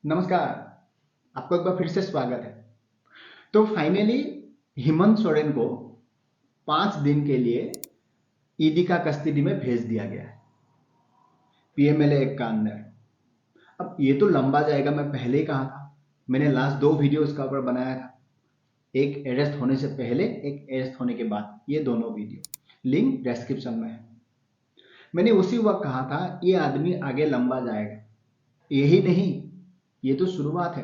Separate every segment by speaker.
Speaker 1: नमस्कार। आपको एक बार फिर से स्वागत है। तो फाइनली हेमंत सोरेन को 5 दिन के लिए ईडी का कस्टडी में भेज दिया गया है पीएमएलए एक्ट का अंदर। अब ये तो लंबा जाएगा, मैं पहले ही कहा था। मैंने लास्ट 2 वीडियो इसका ऊपर बनाया था, एक अरेस्ट होने से पहले, एक अरेस्ट होने के बाद। ये दोनों वीडियो लिंक डिस्क्रिप्शन में है। मैंने उसी वक्त कहा था ये आदमी आगे लंबा जाएगा। यही नहीं, ये तो शुरुआत है।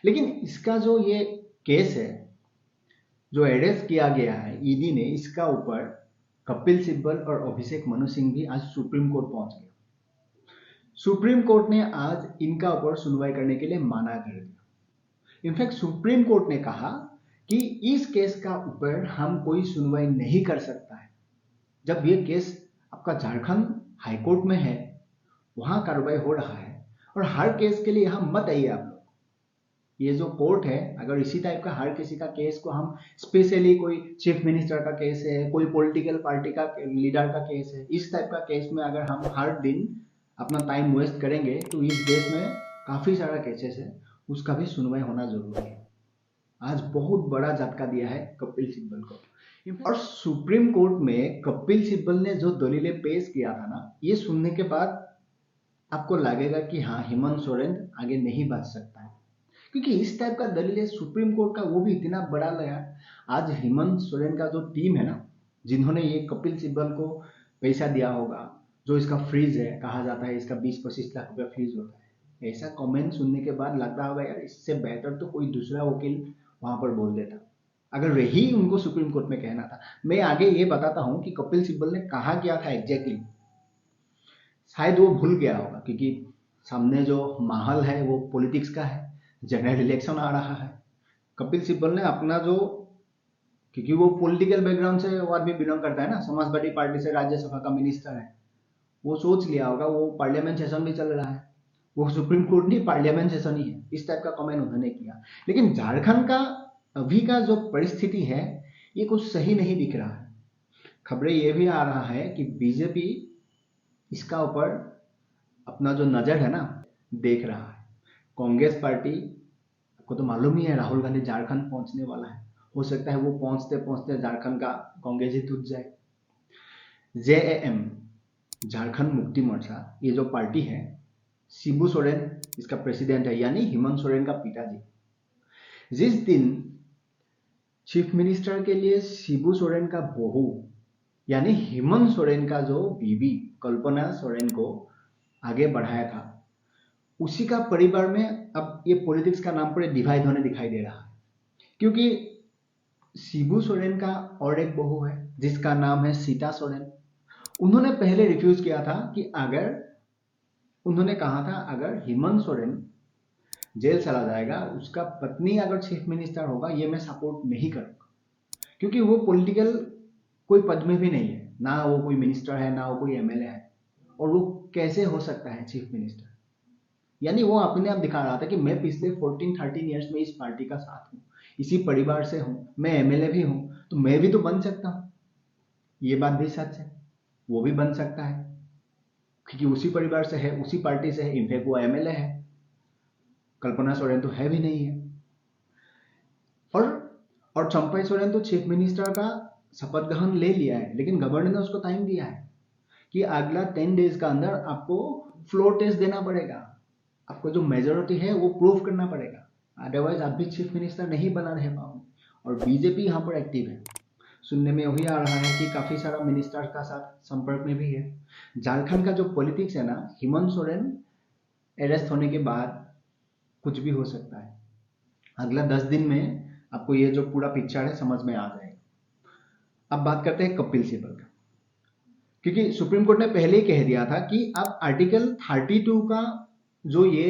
Speaker 1: लेकिन इसका जो ये केस है, जो अरेस्ट किया गया है ईडी ने, इसका ऊपर कपिल सिब्बल और अभिषेक मनु सिंह भी आज सुप्रीम कोर्ट पहुंच गए। सुप्रीम कोर्ट ने आज इनका ऊपर सुनवाई करने के लिए मना कर दिया। इनफैक्ट सुप्रीम कोर्ट ने कहा कि इस केस का ऊपर हम कोई सुनवाई नहीं कर सकता है। जब ये केस आपका झारखंड हाईकोर्ट में है, वहां कार्रवाई हो रहा है, और हर केस के लिए यहां मत आइए आप लोग। ये जो कोर्ट है, अगर इसी टाइप का हर किसी का केस को हम स्पेशली, कोई चीफ मिनिस्टर का केस है, कोई पॉलिटिकल पार्टी का लीडर का केस है, इस टाइप का केस में अगर हम हर दिन अपना टाइम वेस्ट करेंगे तो इस देश में काफी सारा केसेस है, उसका भी सुनवाई होना जरूरी है। आज बहुत बड़ा झटका दिया है कपिल सिब्बल को। और सुप्रीम कोर्ट में कपिल सिब्बल ने जो दलीलें पेश किया था ना, ये सुनने के बाद आपको लगेगा कि हाँ, हेमंत सोरेन आगे नहीं बढ़ सकता है, क्योंकि इस टाइप का दलील है सुप्रीम कोर्ट का, वो भी इतना बड़ा लगा। आज हेमंत सोरेन का जो टीम है ना, जिन्होंने ये कपिल सिब्बल को पैसा दिया होगा, जो इसका फ्रीज है, कहा जाता है इसका 20-25 लाख रुपया फ्रीज होता है, ऐसा कमेंट सुनने के बाद लगता होगा यार, इससे बेहतर तो कोई दूसरा वकील वहां पर बोल देता, अगर यही उनको सुप्रीम कोर्ट में कहना था। मैं आगे ये बताता हूं कि कपिल सिब्बल ने कहा क्या था एग्जैक्टली। शायद वो भूल गया होगा, क्योंकि सामने जो माहौल है वो पॉलिटिक्स का है, जनरल इलेक्शन आ रहा है। कपिल सिब्बल ने अपना जो, क्योंकि वो पॉलिटिकल बैकग्राउंड से वो आदमी बिलोंग करता है ना, समाजवादी पार्टी से राज्यसभा का मिनिस्टर है, वो सोच लिया होगा वो पार्लियामेंट सेशन भी चल रहा है, वो सुप्रीम कोर्ट नहीं, पार्लियामेंट सेशन ही है, इस टाइप का कमेंट उन्होंने किया। लेकिन झारखंड का अभी का जो परिस्थिति है, ये कुछ सही नहीं दिख रहा है। खबरें ये भी आ रहा है कि बीजेपी इसका ऊपर अपना जो नजर है ना, देख रहा है। कांग्रेस पार्टी, आपको तो मालूम ही है, राहुल गांधी झारखंड पहुंचने वाला है। हो सकता है वो पहुंचते पहुंचते झारखंड का कांग्रेस ही टूट जाए। जेएएम, झारखंड मुक्ति मोर्चा, ये जो पार्टी है, शिबू सोरेन इसका प्रेसिडेंट है, यानी हेमंत सोरेन का पिताजी। जिस दिन चीफ मिनिस्टर के लिए शिबू सोरेन का बहू यानी हेमंत सोरेन का जो बीबी कल्पना सोरेन को आगे बढ़ाया था, उसी का परिवार में अब ये पॉलिटिक्स का नाम पर डिवाइड होने दिखाई दे रहा है। क्योंकि शिबू सोरेन का और एक बहू है जिसका नाम है सीता सोरेन। उन्होंने पहले रिफ्यूज किया था कि उन्होंने कहा था अगर हेमंत सोरेन जेल चला जाएगा, उसका पत्नी अगर चीफ मिनिस्टर होगा, ये मैं सपोर्ट नहीं करूंगा, क्योंकि वो पॉलिटिकल कोई पद में भी नहीं है, ना वो कोई मिनिस्टर है, ना वो कोई एमएलए है, और वो कैसे हो सकता है चीफ मिनिस्टर। यानी वो अपने आप दिखा रहा था कि मैं पिछले 14-13 ईयर्स में इस पार्टी का साथ हूं, इसी परिवार से हूं, मैं एमएलए भी हूं, तो मैं भी तो बन सकता हूं। ये बात भी सच है, वो भी बन सकता है, क्योंकि उसी परिवार से है, उसी पार्टी से है। इनफैक्ट वो एमएलए है, कल्पना सोरेन तो है भी नहीं है। और चंपई सोरेन तो चीफ मिनिस्टर का शपथ ग्रहण ले लिया है, लेकिन गवर्नर ने उसको टाइम दिया है कि अगला 10 डेज का अंदर आपको फ्लोर टेस्ट देना पड़ेगा, आपको जो मेजोरिटी है वो प्रूव करना पड़ेगा, अदरवाइज आप भी चीफ मिनिस्टर नहीं बना रहे पाओगे। और बीजेपी यहाँ पर एक्टिव है। सुनने में वही आ रहा है कि काफी सारा मिनिस्टर का साथ संपर्क में भी है। झारखंड का जो पॉलिटिक्स है ना, हेमंत सोरेन अरेस्ट होने के बाद कुछ भी हो सकता है। अगला 10 दिन में आपको ये जो पूरा पिक्चर है समझ में आ जाएगा। अब बात करते हैं कपिल सिब्बल का, क्योंकि सुप्रीम कोर्ट ने पहले ही कह दिया था कि अब आर्टिकल 32 का जो ये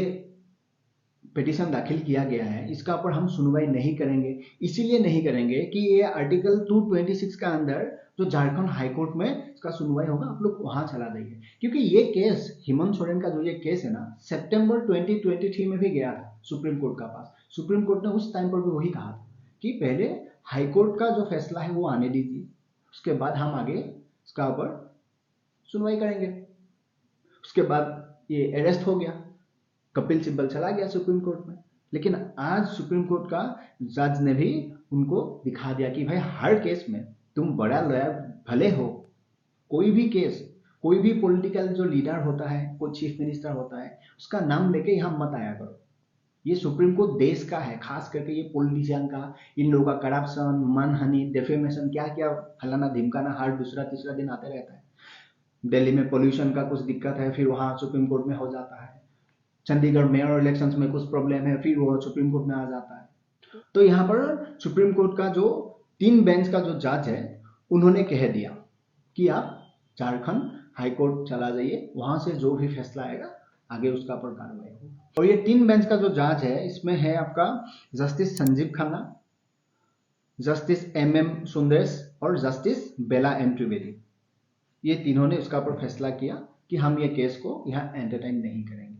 Speaker 1: पिटीशन दाखिल किया गया है, इसका ऊपर हम सुनवाई नहीं करेंगे। इसीलिए नहीं करेंगे कि ये आर्टिकल 226 का अंदर जो झारखंड हाईकोर्ट में इसका सुनवाई होगा, आप लोग वहां चला जाइए। क्योंकि ये केस, हेमंत सोरेन का जो ये केस है ना, सितंबर 2023 में भी गया था सुप्रीम कोर्ट का पास। सुप्रीम कोर्ट ने उस टाइम पर भी वही कहा था कि पहले हाईकोर्ट का जो फैसला है वो आने दीजिए, उसके बाद हम आगे इसका ऊपर सुनवाई करेंगे। उसके बाद ये अरेस्ट हो गया, कपिल सिब्बल चला गया सुप्रीम कोर्ट में, लेकिन आज सुप्रीम कोर्ट का जज ने भी उनको दिखा दिया कि भाई हर केस में तुम बड़ा लॉयर भले हो, कोई भी केस, कोई भी पॉलिटिकल जो लीडर होता है, कोई चीफ मिनिस्टर होता है, उसका नाम लेके यहाँ मत आया करो। ये सुप्रीम कोर्ट देश का है, खास करके ये पॉलिटिशियन का, इन लोगों का करप्शन, मानहानि, डेफेमेशन, क्या क्या फलाना ढिमकाना हर दूसरा तीसरा दिन आते रहता है। दिल्ली में पोल्यूशन का कुछ दिक्कत है, फिर वहां सुप्रीम कोर्ट में हो जाता है। चंडीगढ़ मेयर इलेक्शंस में कुछ प्रॉब्लम है, फिर वो सुप्रीम कोर्ट में आ जाता है। तो यहाँ पर सुप्रीम कोर्ट का जो 3 बेंच का जो जज है, उन्होंने कह दिया कि आप झारखंड हाई कोर्ट चला जाइए, वहां से जो भी फैसला आएगा आगे उसका पर कार्रवाई होगी। और ये 3 बेंच का जो जज है, इसमें है आपका justice Sanjiv Khanna, justice MM Sundresh और जस्टिस बेला M त्रिवेदी। ये तीनों ने उसका पर फैसला किया कि हम ये केस को यहाँ एंटरटेन नहीं करेंगे।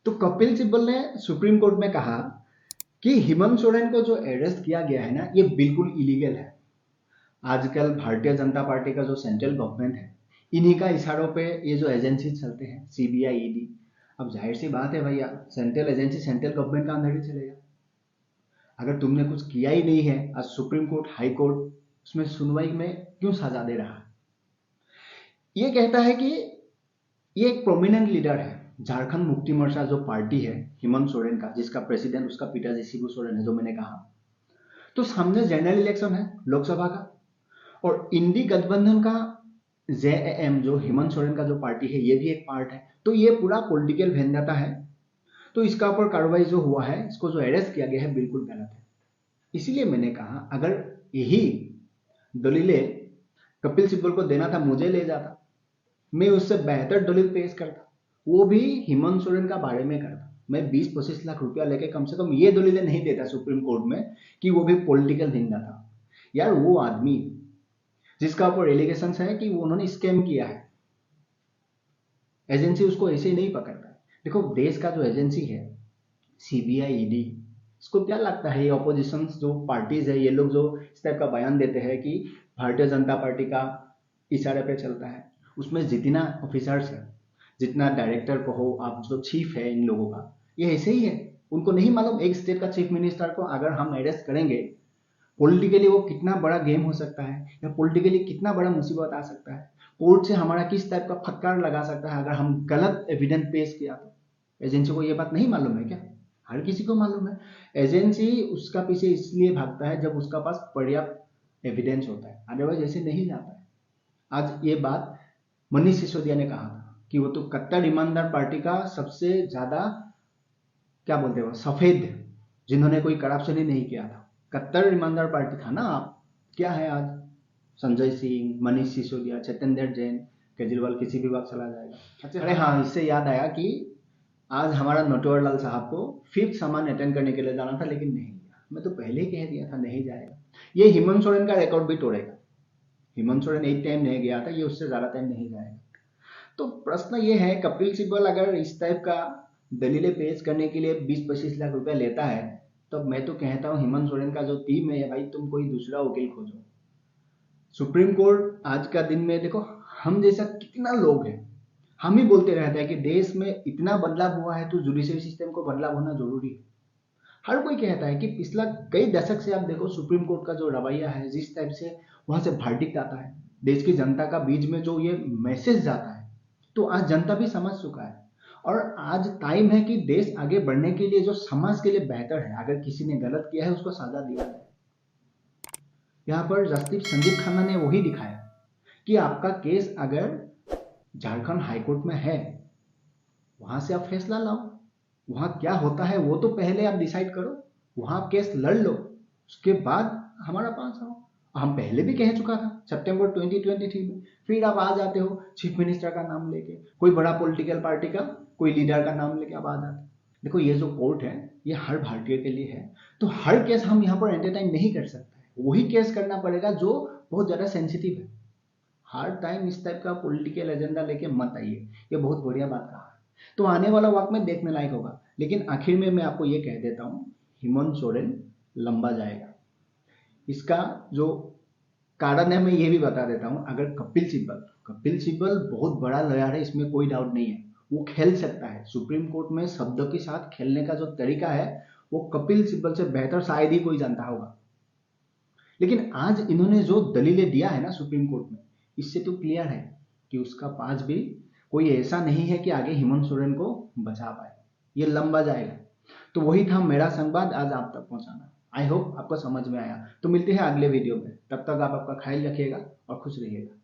Speaker 1: तो कपिल सिब्बल ने सुप्रीम कोर्ट में कहा कि हेमंत सोरेन को जो अरेस्ट किया गया है ना, ये बिल्कुल इलीगल है। आजकल भारतीय जनता पार्टी का जो सेंट्रल गवर्नमेंट है, इन्हीं का इशारों पे ये जो एजेंसी चलते हैं, CBI, ED, अब जाहिर सी बात है भैया, सेंट्रल एजेंसी सेंट्रल गवर्नमेंट का अंदर ही चलेगा। अगर तुमने कुछ किया ही नहीं है, आज सुप्रीम कोर्ट, हाई कोर्ट उसमें सुनवाई में क्यों सजा दे रहा है? ये कहता है कि ये एक प्रोमिनेंट लीडर है, झारखंड मुक्ति मोर्चा जो पार्टी है हेमंत सोरेन का, जिसका प्रेसिडेंट उसका पिताजी शिबू सोरेन है, जो मैंने कहा। तो सामने जनरल इलेक्शन है लोकसभा का, और इंडी गठबंधन का JAM जो हेमंत सोरेन का जो पार्टी है, ये भी एक पार्ट है। तो ये पूरा पॉलिटिकल वेंडाटा है। तो इसका ऊपर कार्रवाई जो हुआ है, इसको जो अरेस्ट किया गया है, बिल्कुल गलत है। इसीलिए मैंने कहा अगर यही दलीलें कपिल सिब्बल को देना था, मुझे ले जाता, मैं उससे बेहतर दलील पेश करता, वो भी हेमंत सोरेन का बारे में करता। मैं 20-25 लाख रुपया लेके कम से कम ये दलीलें नहीं देता सुप्रीम कोर्ट में कि वो भी पॉलिटिकल धिंडा था। यार वो आदमी जिसका ऊपर एलिगेशन है कि वो उन्होंने स्कैम किया है, एजेंसी उसको ऐसे ही नहीं पकड़ता है। देखो देश का जो एजेंसी है CBI, ED, इसको क्या लगता है ये ऑपोजिशन जो पार्टीज है, ये लोग जो इस टाइप का बयान देते हैं कि भारतीय जनता पार्टी का इशारे पे चलता है, उसमें जितना ऑफिसर्स है, जितना डायरेक्टर को हो आप, जो चीफ है इन लोगों का, ये ऐसे ही है। उनको नहीं मालूम एक स्टेट का चीफ मिनिस्टर को अगर हम अरेस्ट करेंगे, पॉलिटिकली वो कितना बड़ा गेम हो सकता है, या पॉलिटिकली कितना बड़ा मुसीबत आ सकता है, कोर्ट से हमारा किस टाइप का फटकार लगा सकता है अगर हम गलत एविडेंस पेश किया तो। एजेंसी को ये बात नहीं मालूम है क्या? हर किसी को मालूम है। एजेंसी उसका पीछे इसलिए भागता है जब उसका पास पर्याप्त एविडेंस होता है, अदरवाइज ऐसे नहीं जाता है। आज ये बात मनीष सिसोदिया ने कहा था कि वो तो कट्टर ईमानदार पार्टी का सबसे ज्यादा, क्या बोलते हैं, सफेद, जिन्होंने कोई करप्शन ही नहीं किया था, कट्टर ईमानदार पार्टी था ना। आप क्या है आज, संजय सिंह, मनीष सिसोदिया, चैतन्य जैन, केजरीवाल किसी भी वक्त चला जाएगा। अरे हाँ, इससे याद आया कि आज हमारा नटवर लाल साहब को 5th सम्मान अटेंड करने के लिए जाना था, लेकिन नहीं गया। मैं तो पहले ही कह दिया था नहीं जाएगा। ये हेमंत सोरेन का रिकॉर्ड भी तोड़ेगा। हेमंत सोरेन एक टाइम नहीं गया था, ये उससे ज्यादा टाइम नहीं जाएगा। तो प्रश्न ये है, कपिल सिब्बल अगर इस टाइप का दलीलें पेश करने के लिए 20-25 लाख रुपया लेता है, तो मैं तो कहता हूँ हेमंत सोरेन का जो टीम है, भाई तुम कोई दूसरा वकील खोजो। सुप्रीम कोर्ट आज का दिन में देखो, हम जैसा कितना लोग हैं, हम ही बोलते रहते हैं कि देश में इतना बदलाव हुआ है तो जुडिशरी सिस्टम को बदलाव होना जरूरी है। हर कोई कहता है कि पिछला कई दशक से आप देखो सुप्रीम कोर्ट का जो रवैया है, जिस टाइप से वहां से वर्डिक्ट आता है, देश की जनता का बीच में जो ये मैसेज जाता है, तो आज जनता भी समझ चुका है। और आज टाइम है कि देश आगे बढ़ने के लिए, जो समाज के लिए बेहतर है, अगर किसी ने गलत किया है उसको सजा दिया जाए। यहाँ पर जस्टिस संजीव खन्ना ने वही दिखाया कि आपका केस अगर झारखंड हाईकोर्ट में है, वहां से आप फैसला लाओ, वहां क्या होता है वो तो पहले आप डिसाइड करो, वहां आप केस लड़ लो, उसके बाद हमारा पास आओ। हम पहले भी कह चुका था सितंबर 2023 में, फिर आप आ जाते हो चीफ मिनिस्टर का नाम लेके, कोई बड़ा पॉलिटिकल पार्टी का कोई लीडर का नाम लेके आप आ जाते। देखो ये जो कोर्ट है, ये हर भारतीय के लिए है, तो हर केस हम यहाँ पर एंटरटेन नहीं कर सकते। वही केस करना पड़ेगा जो बहुत ज्यादा सेंसिटिव है। हर टाइम इस टाइप का पॉलिटिकल एजेंडा लेके मत आइए, ये बहुत बढ़िया बात कहा है। तो आने वाला वक्त में देखने लायक होगा। लेकिन आखिर में मैं आपको ये कह देता हूँ, हेमंत सोरेन लंबा जाएगा। इसका जो कारण है मैं ये भी बता देता हूँ। अगर कपिल सिब्बल बहुत बड़ा लॉयर है, इसमें कोई डाउट नहीं है, वो खेल सकता है। सुप्रीम कोर्ट में शब्दों के साथ खेलने का जो तरीका है वो कपिल सिब्बल से बेहतर शायद ही कोई जानता होगा। लेकिन आज इन्होंने जो दलीलें दिया है ना सुप्रीम कोर्ट में, इससे तो क्लियर है कि उसका पास भी कोई ऐसा नहीं है कि आगे हेमंत सोरेन को बचा पाए, ये लंबा जाएगा। तो वही था मेरा संवाद आज आप तक पहुंचाना। आई होप आपको समझ में आया। तो मिलते हैं अगले वीडियो में, तब तक आप आपका ख्याल रखिएगा और खुश रहिएगा।